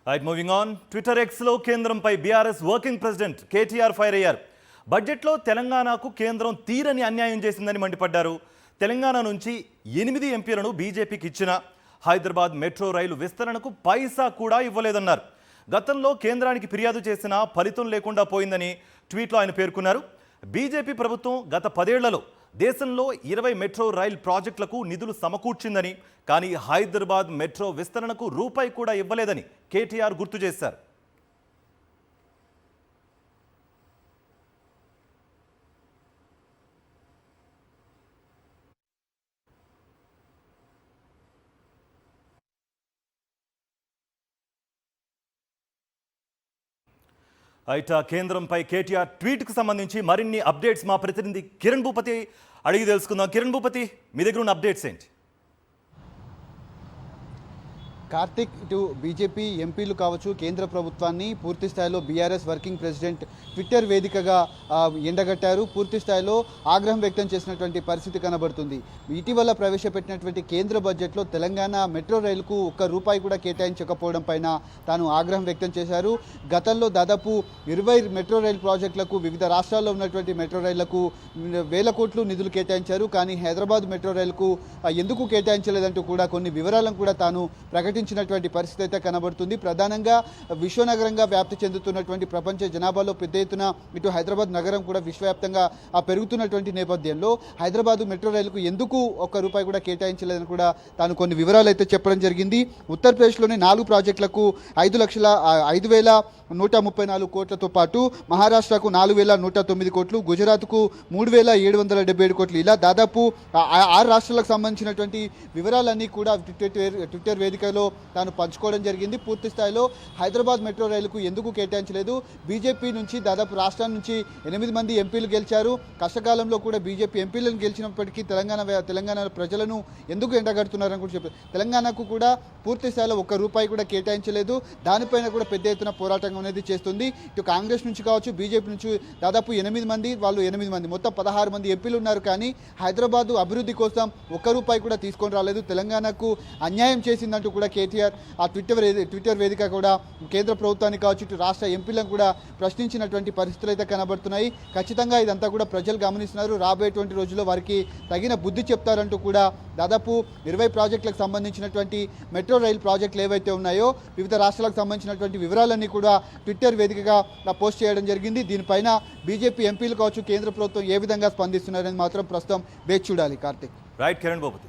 Right moving on. Twitter ఎక్స్లో కేంద్రంపై BRS working president KTR fire అయ్యారు. బడ్జెట్లో తెలంగాణకు కేంద్రం తీరని అన్యాయం చేసిందని మండిపడ్డారు. తెలంగాణ నుంచి 8 ఎంపీలను బీజేపీకి ఇచ్చిన హైదరాబాద్ మెట్రో రైలు విస్తరణకు పైసా కూడా ఇవ్వలేదన్నారు. గతంలో కేంద్రానికి ఫిర్యాదు చేసినా ఫలితం లేకుండా పోయిందని ట్వీట్లో ఆయన పేర్కొన్నారు. బీజేపీ ప్రభుత్వం గత 10 ఏళ్లలో దేశంలో 20 మెట్రో రైల్ ప్రాజెక్టులకు నిధులు సమకూర్చిందని, కానీ హైదరాబాద్ మెట్రో విస్తరణకు రూపాయి కూడా ఇవ్వలేదని కేటీఆర్ గుర్తు చేశారు. అయితే కేంద్రంపై కేటీఆర్ ట్వీట్కి సంబంధించి మరిన్ని అప్డేట్స్ మా ప్రతినిధి కిరణ్ భూపతి అడిగి తెలుసుకుందాం. కిరణ్ భూపతి, మీ దగ్గర ఉన్న అప్డేట్స్ ఏంటి? కార్తిక్, ఇటు బీజేపీ ఎంపీలు కావచ్చు, కేంద్ర ప్రభుత్వాన్ని పూర్తి స్థాయిలో బీఆర్ఎస్ వర్కింగ్ ప్రెసిడెంట్ ట్విట్టర్ వేదికగా ఎండగట్టారు. పూర్తి స్థాయిలో ఆగ్రహం వ్యక్తం చేసినటువంటి పరిస్థితి కనబడుతుంది. ఇటీవల ప్రవేశపెట్టినటువంటి కేంద్ర బడ్జెట్లో తెలంగాణ మెట్రో రైలుకు ₹1 కూడా కేటాయించకపోవడం పైన తాను ఆగ్రహం వ్యక్తం చేశారు. గతంలో దాదాపు 20 మెట్రో రైలు ప్రాజెక్టులకు, వివిధ రాష్ట్రాల్లో ఉన్నటువంటి మెట్రో రైళ్లకు వేల కోట్లు నిధులు కేటాయించారు. కానీ హైదరాబాద్ మెట్రో రైలుకు ఎందుకు కేటాయించలేదంటూ కూడా కొన్ని వివరాలను కూడా తాను ప్రకటించినటువంటి పరిస్థితి అయితే కనబడుతుంది. ప్రధానంగా విశ్వనగరంగా వ్యాప్తి చెందుతున్నటువంటి ప్రపంచ జనాభాలో పెద్ద ఎత్తున ఇటు హైదరాబాద్ నగరం కూడా విశ్వవ్యాప్తంగా పెరుగుతున్నటువంటి నేపథ్యంలో హైదరాబాద్ మెట్రో రైలుకు ఎందుకు ₹1 కూడా కేటాయించలేదని కూడా తాను కొన్ని వివరాలు అయితే చెప్పడం జరిగింది. ఉత్తరప్రదేశ్లోని 4 ప్రాజెక్టులకు 5,0134 కోట్లతో పాటు మహారాష్ట్రకు 4,109 కోట్లు, గుజరాత్కు 3,777 కోట్లు, ఇలా దాదాపు 6 రాష్ట్రాలకు సంబంధించినటువంటి వివరాలన్నీ కూడా ట్విట్టర్ వేదికలో తాను పంచుకోవడం జరిగింది. పూర్తి స్థాయిలో హైదరాబాద్ మెట్రో రైలుకు ఎందుకు కేటాయించలేదు? బీజేపీ నుంచి దాదాపు రాష్ట్రం నుంచి 8 మంది ఎంపీలు గెలిచారు. కష్టకాలంలో కూడా బీజేపీ ఎంపీలను గెలిచినప్పటికీ తెలంగాణ ప్రజలను ఎందుకు ఎండగడుతున్నారని కూడా చెప్పారు. తెలంగాణకు కూడా పూర్తి స్థాయిలో ₹1 కూడా కేటాయించలేదు. దానిపైన కూడా పెద్ద ఎత్తున పోరాటం అనేది చేస్తుంది. ఇటు కాంగ్రెస్ నుంచి కావచ్చు, బీజేపీ నుంచి దాదాపు 8 మంది, వాళ్ళు 8 మంది, మొత్తం 16 మంది ఎంపీలు ఉన్నారు. కానీ హైదరాబాద్ అభివృద్ధి కోసం ₹1 కూడా తీసుకొని రాలేదు. తెలంగాణకు అన్యాయం చేసిందంటూ కూడా కేటీఆర్ ఆ ట్విట్టర్ వేదిక కూడా కేంద్ర ప్రభుత్వాన్ని కావచ్చు, ఇటు రాష్ట్ర ఎంపీలను కూడా ప్రశ్నించినటువంటి పరిస్థితులు అయితే కనబడుతున్నాయి. ఖచ్చితంగా ఇదంతా కూడా ప్రజలు గమనిస్తున్నారు. రాబోయేటువంటి రోజుల్లో వారికి తగిన బుద్ధి చెప్తారంటూ కూడా దాదాపు 20 ప్రాజెక్టులకు సంబంధించినటువంటి మెట్రో రైల్ ప్రాజెక్టులు ఏవైతే ఉన్నాయో వివిధ రాష్ట్రాలకు సంబంధించినటువంటి వివరాలన్నీ కూడా ట్విట్టర్ వేదికగా పోస్ట్ చేయడం జరిగింది. దీనిపైన బీజేపీ ఎంపీలు కావచ్చు, కేంద్ర ప్రభుత్వం ఏ విధంగా స్పందిస్తున్నారని మాత్రం ప్రస్తుతం వేచి చూడాలి. కార్తిక్. రైట్ కిరణ్ భూపతి.